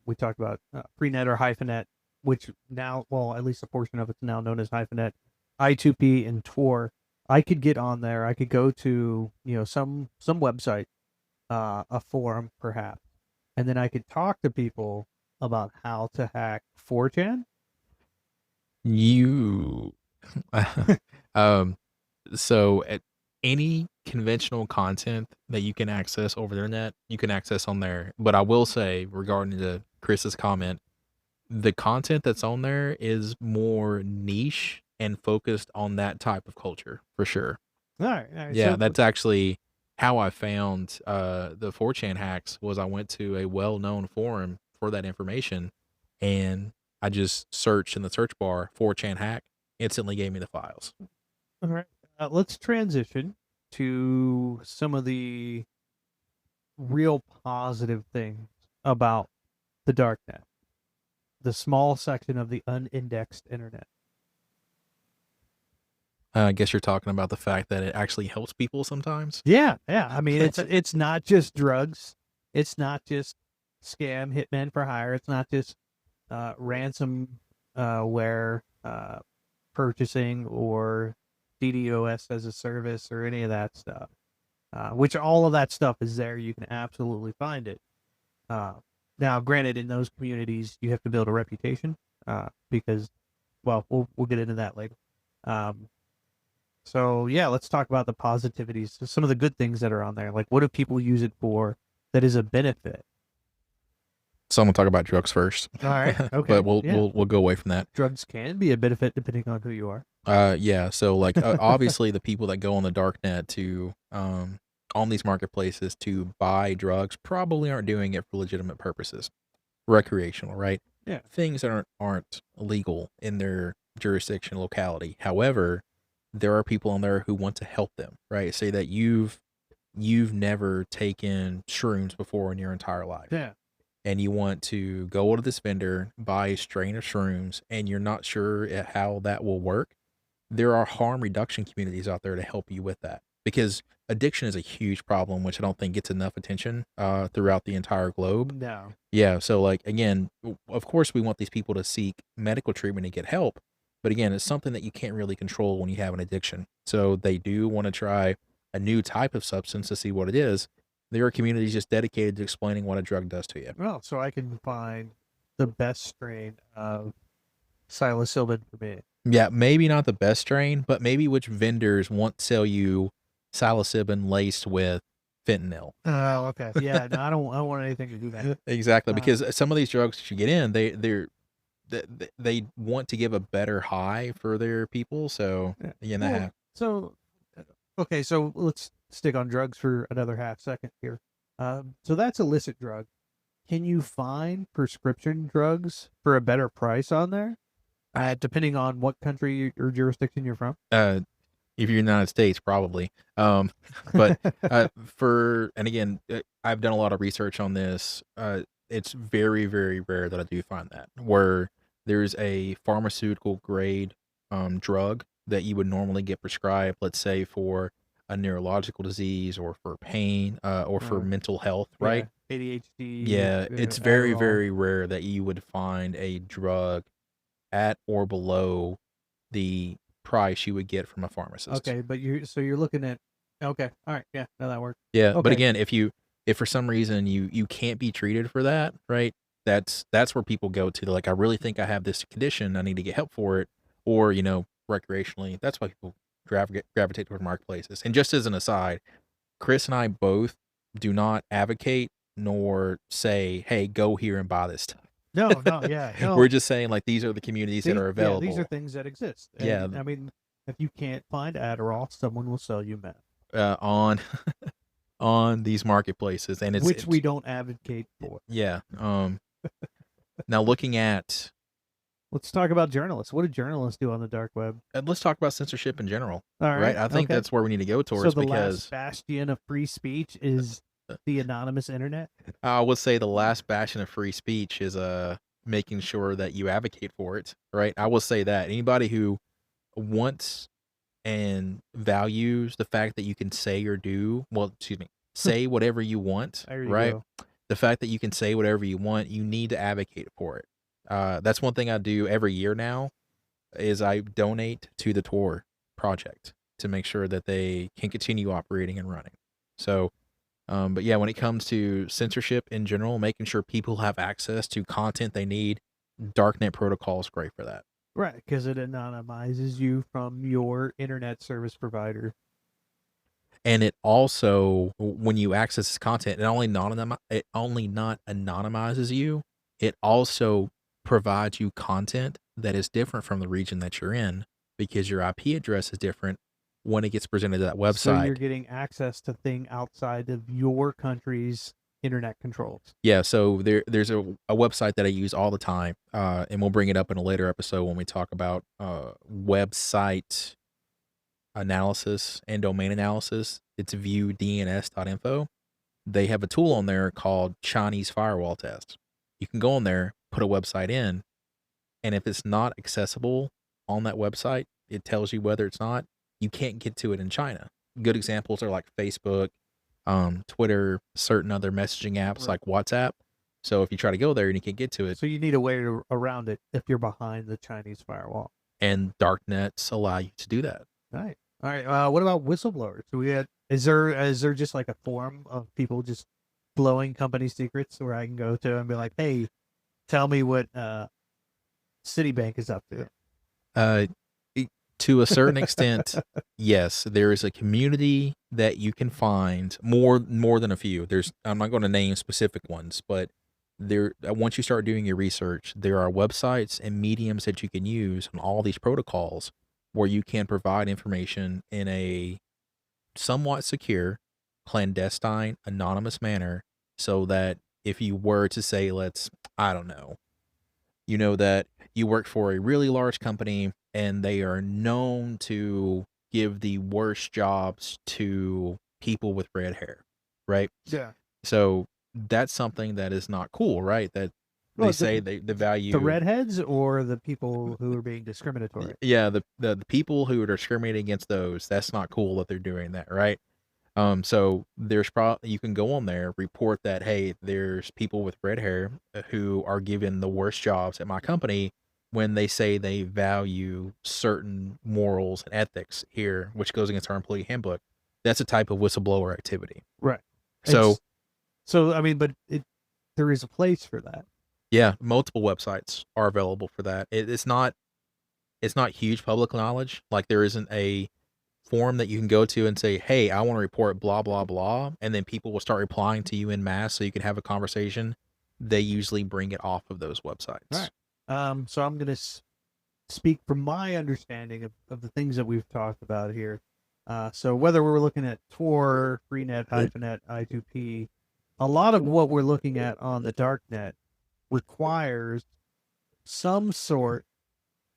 we talked about Freenet or Hyphenet, which now, well, at least a portion of it's now known as Hyphenet, I2P, and Tor. I could get on there. I could go to some website, a forum perhaps, and then I could talk to people about how to hack 4chan. So at any conventional content that you can access over the internet, you can access on there. But I will say, regarding to Chris's comment, the content that's on there is more niche and focused on that type of culture for sure. All right. Yeah, So, that's actually how I found the 4chan hacks. Was I went to a well-known forum for that information, and I just searched in the search bar 4chan hack, instantly gave me the files. all right. Let's transition to some of the real positive things about the darknet, the small section of the unindexed internet. I guess you're talking about the fact that it actually helps people sometimes. Yeah. I mean, it's not just drugs. It's not just scam hitmen for hire. It's not just ransomware purchasing or DDoS as a service or any of that stuff. Which all of that stuff is there. You can absolutely find it. Now, granted, in those communities, you have to build a reputation because, well, we'll get into that later. So yeah, let's talk about the positivities, some of the good things that are on there. Like, what do people use it for that is a benefit? So I'm gonna talk about drugs first. All right. Okay. But we'll yeah. we'll go away from that. Drugs can be a benefit depending on who you are. Yeah. So like obviously the people that go on the dark net to on these marketplaces to buy drugs probably aren't doing it for legitimate purposes, recreational, right? Yeah. Things that aren't legal in their jurisdiction locality. However, there are people on there who want to help them, right? Say that you've never taken shrooms before in your entire life. Yeah. And you want to go to this vendor, buy a strain of shrooms, and you're not sure how that will work. There are harm reduction communities out there to help you with that, because addiction is a huge problem, which I don't think gets enough attention throughout the entire globe. No. Yeah. So like, again, of course we want these people to seek medical treatment and get help. But again, it's something that you can't really control when you have an addiction. So they do want to try a new type of substance to see what it is. There are communities just dedicated to explaining what a drug does to you. Well, so I can find the best strain of psilocybin for me. Yeah, maybe not the best strain, but maybe which vendors want to sell you psilocybin laced with fentanyl. Oh, okay. Yeah, no, I don't want anything to do that. Exactly, because some of these drugs that you get in, they want to give a better high for their people. So yeah, Well, so okay, so let's stick on drugs for another half second here. So that's illicit drug. Can you find prescription drugs for a better price on there? Depending on what country or jurisdiction you're from. if you're in the United States, probably. But and again, I've done a lot of research on this. It's very, very rare that I do find that where there's a pharmaceutical grade drug that you would normally get prescribed, let's say for a neurological disease or for pain or for mental health, right? Yeah, ADHD. Yeah, it's very, Adderall. very rare that you would find a drug at or below the price you would get from a pharmacist. Okay, but you're looking at. Okay, all right, yeah, no, that works. Yeah, but Okay. again, if for some reason you can't be treated for that, right? That's where people go to. They're like, I really think I have this condition. I need to get help for it, or recreationally. That's why people gravitate toward marketplaces. And just as an aside, Chris and I both do not advocate nor say, "Hey, go here and buy this stuff." No, yeah, no. We're just saying like these are the communities that are available. Yeah, these are things that exist. And, Yeah. I mean, if you can't find Adderall, someone will sell you meth, On on these marketplaces, and which we don't advocate for. yeah. Now looking at Let's talk about journalists. What do journalists do on the dark web? let's talk about censorship in general, All right, right? I think okay. that's where we need to go So towards the because last bastion of free speech is the anonymous internet. I would say the last bastion of free speech is making sure that you advocate for it, right? I will say that anybody who wants and values the fact that you can say or do, well, excuse me, say whatever you want, There you right? go. The fact that you can say whatever you want, you need to advocate for it. That's one thing I do every year now is I donate to the Tor project to make sure that they can continue operating and running. So, but yeah, when it comes to censorship in general, making sure people have access to content they need, Darknet Protocol is great for that. Right, because it anonymizes you from your internet service provider. And it also, when you access this content, it only not anonymizes you. It also provides you content that is different from the region that you're in because your IP address is different when it gets presented to that website. So you're getting access to thing outside of your country's internet controls. Yeah, so there's a website that I use all the time, and we'll bring it up in a later episode when we talk about website analysis and domain analysis. It's viewdns.info. They have a tool on there called Chinese Firewall Test. You can go on there, put a website in, and if it's not accessible on that website, it tells you whether it's not. You can't get to it in China. Good examples are like Facebook, Twitter, certain other messaging apps like WhatsApp. So if you try to go there and you can't get to it, So you need a way around it if you're behind the Chinese firewall. and darknets allow you to do that. Right. All right. What about whistleblowers? Is there just like a forum of people just blowing company secrets where I can go to and be like, hey, tell me what Citibank is up to? To a certain extent, yes, there is a community that you can find more than a few. I'm not going to name specific ones, but once you start doing your research, there are websites and mediums that you can use on all these protocols where you can provide information in a somewhat secure, clandestine, anonymous manner, so that if you were to say, I don't know, that you work for a really large company and they are known to give the worst jobs to people with red hair, right? Yeah. So that's something that is not cool, right? That they Well, say they value the redheads or the people who are being discriminatory. Yeah, the people who are discriminating against those, that's not cool that they're doing that, right? So there's probably you can go on there, report that, hey, there's people with red hair who are given the worst jobs at my company when they say they value certain morals and ethics here, which goes against our employee handbook. That's a type of whistleblower activity. Right. So So I mean, but there is a place for that. yeah, multiple websites are available for that. It's not huge public knowledge. Like there isn't a forum that you can go to and say, hey, I want to report blah, blah, blah. And then people will start replying to you in mass so you can have a conversation. They usually bring it off of those websites. Right. So I'm going to speak from my understanding of the things that we've talked about here. So whether we're looking at Tor, Freenet, Hyphenet, I2P, a lot of what we're looking at on the darknet requires some sort,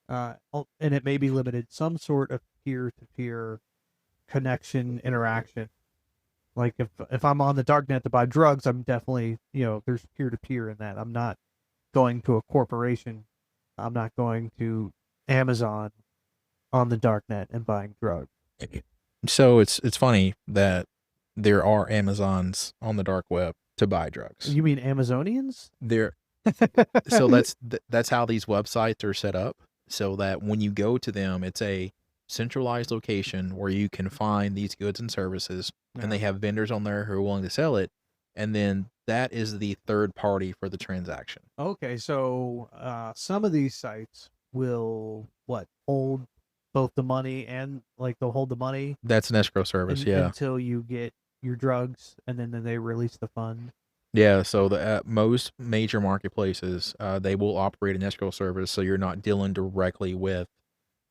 and it may be limited, some sort of peer-to-peer connection interaction. Like if I'm on the darknet to buy drugs, I'm definitely, there's peer-to-peer in that. I'm not going to a corporation. I'm not going to Amazon on the darknet and buying drugs. So it's funny that there are Amazons on the dark web to buy drugs. You mean Amazonians? So that's how these websites are set up, so that when you go to them, it's a centralized location where you can find these goods and services, and they have vendors on there who are willing to sell it, and then that is the third party for the transaction. Okay, so some of these sites will hold both the money and they'll hold the money. That's an escrow service, yeah. Until you get your drugs, and then they release the fund. Yeah, so most major marketplaces, they will operate an escrow service, so you're not dealing directly with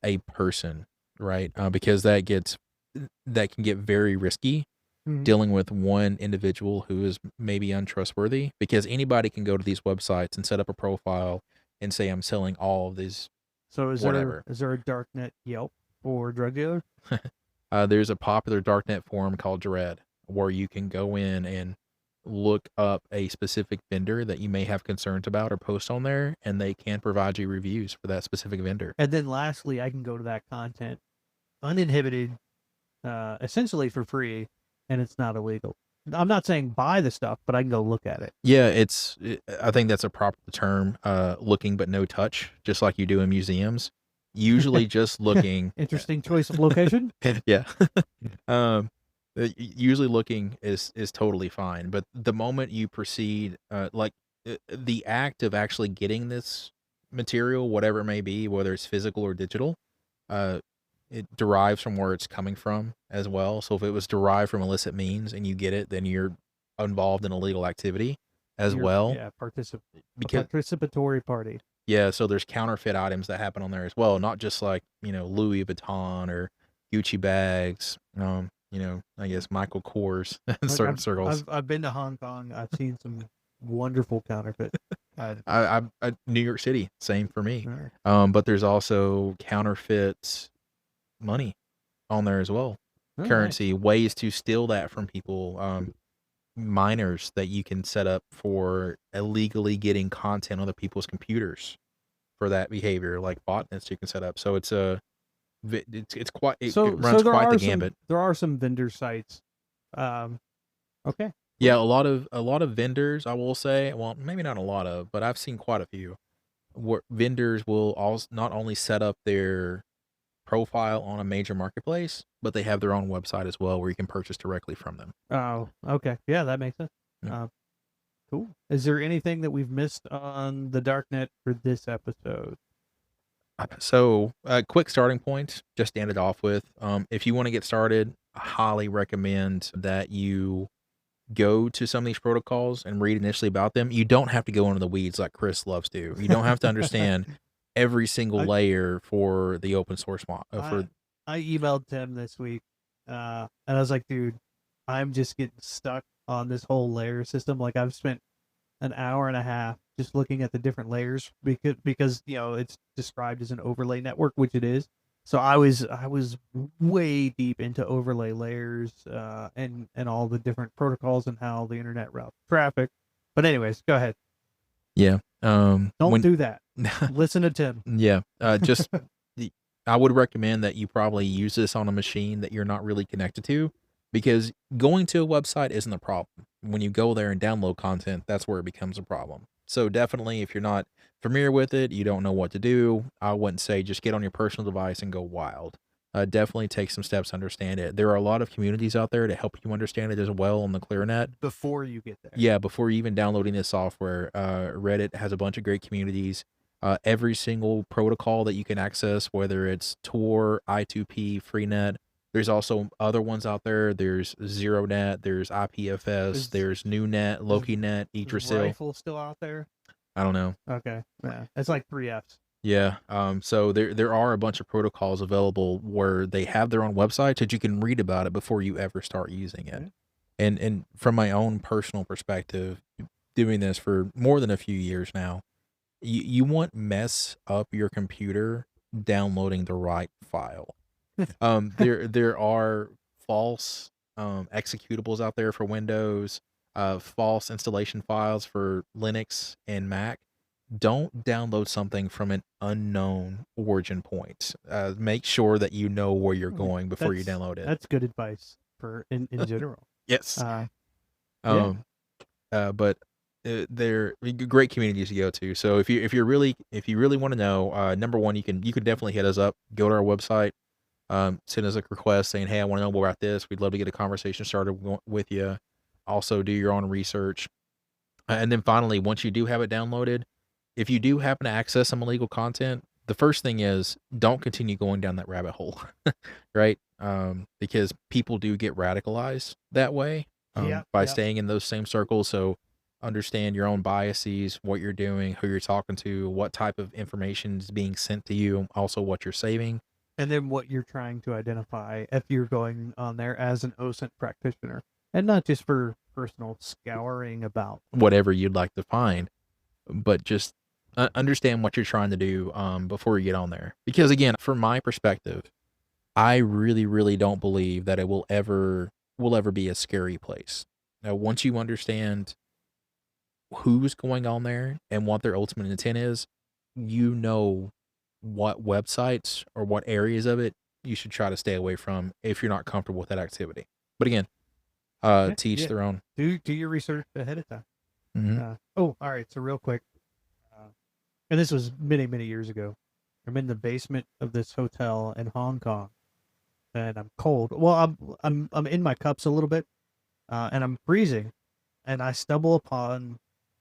a person, right? Because that can get very risky. Mm-hmm. Dealing with one individual who is maybe untrustworthy, because anybody can go to these websites and set up a profile and say, I'm selling all of these. So is there a darknet Yelp for drug dealer? There's a popular darknet forum called Dread, where you can go in and look up a specific vendor that you may have concerns about or post on there, and they can provide you reviews for that specific vendor. And then lastly, I can go to that content uninhibited, essentially for free, and it's not illegal. I'm not saying buy the stuff, but I can go look at it. Yeah, I think that's a proper term, looking but no touch, just like you do in museums. Usually just looking. Interesting choice of location. Yeah. Usually looking is totally fine, but the moment you proceed, the act of actually getting this material, whatever it may be, whether it's physical or digital, it derives from where it's coming from as well. So if it was derived from illicit means and you get it, then you're involved in illegal activity as well. Yeah, participatory party. Yeah, so there's counterfeit items that happen on there as well, not just like, Louis Vuitton or Gucci bags, I guess Michael Kors in certain circles. I've been to Hong Kong. I've seen some wonderful counterfeit. I New York City, same for me. Right. But there's also counterfeit money on there as well. Currency, ways to steal that from people, miners that you can set up for illegally getting content on other people's computers for that behavior, like botnets you can set up. So it runs quite the gambit. There are some vendor sites. Okay. Yeah, a lot of vendors, I will say, well, maybe not a lot of, but I've seen quite a few where vendors will also not only set up their profile on a major marketplace, but they have their own website as well where you can purchase directly from them. Oh, okay. Yeah, that makes sense. Yeah. Cool. Is there anything that we've missed on the darknet for this episode? So, quick starting point, just to end it off with. If you want to get started, I highly recommend that you go to some of these protocols and read initially about them, you don't have to go into the weeds like Chris loves to. You don't have to understand every single I- layer for the open source for I emailed Tim this week, and I was like, dude, I'm just getting stuck on this whole layer system. Like I've spent an hour and a half just looking at the different layers because it's described as an overlay network, which it is. So I was way deep into overlay layers and all the different protocols and how the internet routes traffic. But anyways, go ahead. yeah. Don't when- do that. Listen to Tim. Yeah, just I would recommend that you probably use this on a machine that you're not really connected to, because going to a website isn't a problem. When you go there and download content, that's where it becomes a problem. So definitely, if you're not familiar with it, you don't know what to do, I wouldn't say just get on your personal device and go wild. Definitely take some steps to understand it. There are a lot of communities out there to help you understand it as well on the ClearNet. Before you get there. Yeah, before you even downloading this software, Reddit has a bunch of great communities. Every single protocol that you can access, whether it's Tor, I2P, Freenet. There's also other ones out there. There's ZeroNet, there's IPFS, there's NewNet, LokiNet, Is Yggdrasil. Rifle still out there? I don't know. Okay. Yeah. It's like 3 Fs. Yeah. So there are a bunch of protocols available where they have their own websites that you can read about it before you ever start using it. Okay. And from my own personal perspective, doing this for more than a few years now, you won't mess up your computer downloading the right file. There are false executables out there for Windows, false installation files for Linux and Mac. Don't download something from an unknown origin point. Make sure that you know where you're going before you download it. That's good advice for in general. Yes. Yeah. But they're great communities to go to. So if you really want to know, number one, you can definitely hit us up. Go to our website, send us a request saying, hey, I want to know more about this. We'd love to get a conversation started with you. Also, do your own research, and then finally, once you do have it downloaded, if you do happen to access some illegal content, the first thing is don't continue going down that rabbit hole, right? Because people do get radicalized that way by staying in those same circles. So understand your own biases, what you're doing, who you're talking to, what type of information is being sent to you, also what you're saving. And then what you're trying to identify if you're going on there as an OSINT practitioner, and not just for personal scouring about whatever you'd like to find, but just understand what you're trying to do before you get on there. Because again, from my perspective, I really, really don't believe that it will ever be a scary place. Now, once you understand who's going on there and what their ultimate intent is, you know what websites or what areas of it you should try to stay away from if you're not comfortable with that activity. But again, teach their own. Do your research ahead of time. Mhm. All right. So real quick, and this was many, many years ago. I'm in the basement of this hotel in Hong Kong, and I'm cold. Well, I'm in my cups a little bit, and I'm freezing, and I stumble upon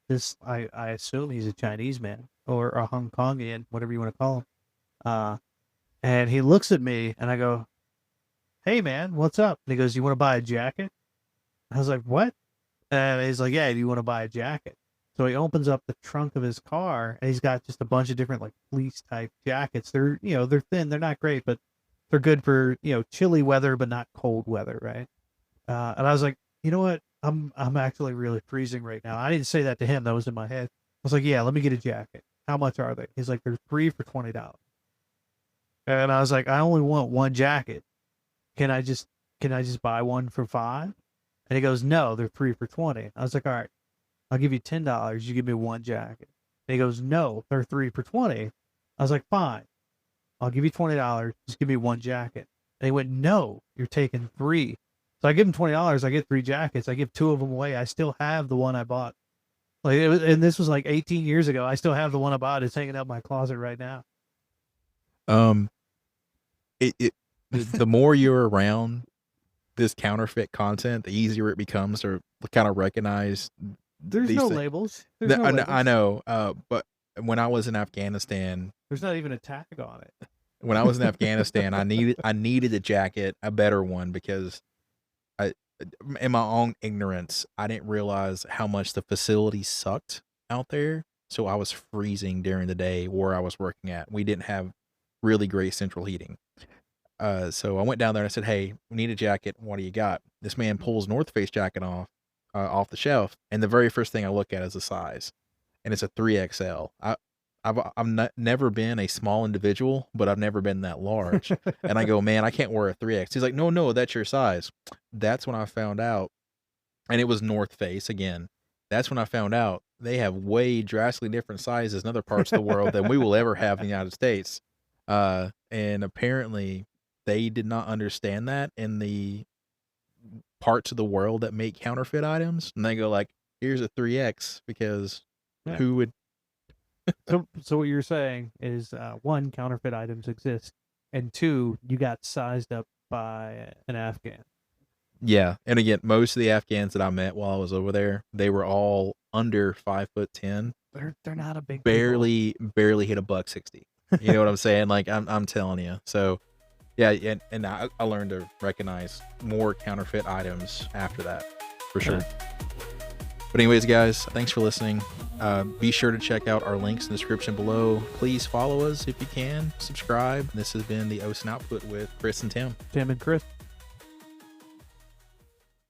this. I assume he's a Chinese man or a Hong Kongian, whatever you want to call him. And he looks at me, and I go, "Hey, man, what's up?" And he goes, "You want to buy a jacket?" I was like, "What?" And he's like, "Yeah, do you want to buy a jacket?" So he opens up the trunk of his car, and he's got just a bunch of different like fleece type jackets. They're they're thin, they're not great, but they're good for chilly weather, but not cold weather, right? And I was like, you know what? I'm actually really freezing right now. I didn't say that to him; that was in my head. I was like, yeah, let me get a jacket. How much are they? He's like, they're 3 for $20. And I was like, I only want one jacket. Can I just buy one for $5? And he goes, no, they're 3 for $20. I was like, all right, I'll give you $10. You give me one jacket. And he goes, no, they're 3 for $20. I was like, fine, I'll give you $20. Just give me one jacket. And he went, no, you're taking 3. So I give him $20. I get 3 jackets. I give 2 of them away. I still have the one I bought. Like and this was like 18 years ago. I still have the one I bought. It's hanging out in my closet right now. The more you're around this counterfeit content, the easier it becomes to kind of recognize. There's no labels. I know. But when I was in Afghanistan, there's not even a tag on it. When I was in Afghanistan, I needed a jacket, a better one, because in my own ignorance, I didn't realize how much the facility sucked out there. So I was freezing during the day where I was working at. We didn't have really great central heating. So I went down there and I said, "Hey, we need a jacket. What do you got?" This man pulls North Face jacket off the shelf, and the very first thing I look at is the size, and it's a 3XL. I've never been a small individual, but I've never been that large. And I go, "Man, I can't wear a 3X." He's like, "No, that's your size." That's when I found out, and it was North Face again. That's when I found out they have way drastically different sizes in other parts of the world than we will ever have in the United States. And apparently they did not understand that in the parts of the world that make counterfeit items. And they go like, "Here's a 3X," because Yeah. who would? So what you're saying is, one, counterfeit items exist, and two, you got sized up by an Afghan. Yeah. And again, most of the Afghans that I met while I was over there, they were all under 5'10", They're not a big people. barely hit a $160. You know what I'm saying? Like I'm telling you. So yeah, and I learned to recognize more counterfeit items after that, for sure. But anyways, guys, thanks for listening. Be sure to check out our links in the description below. Please follow us if you can. Subscribe. This has been the OSINT Output with Chris and Tim. Tim and Chris.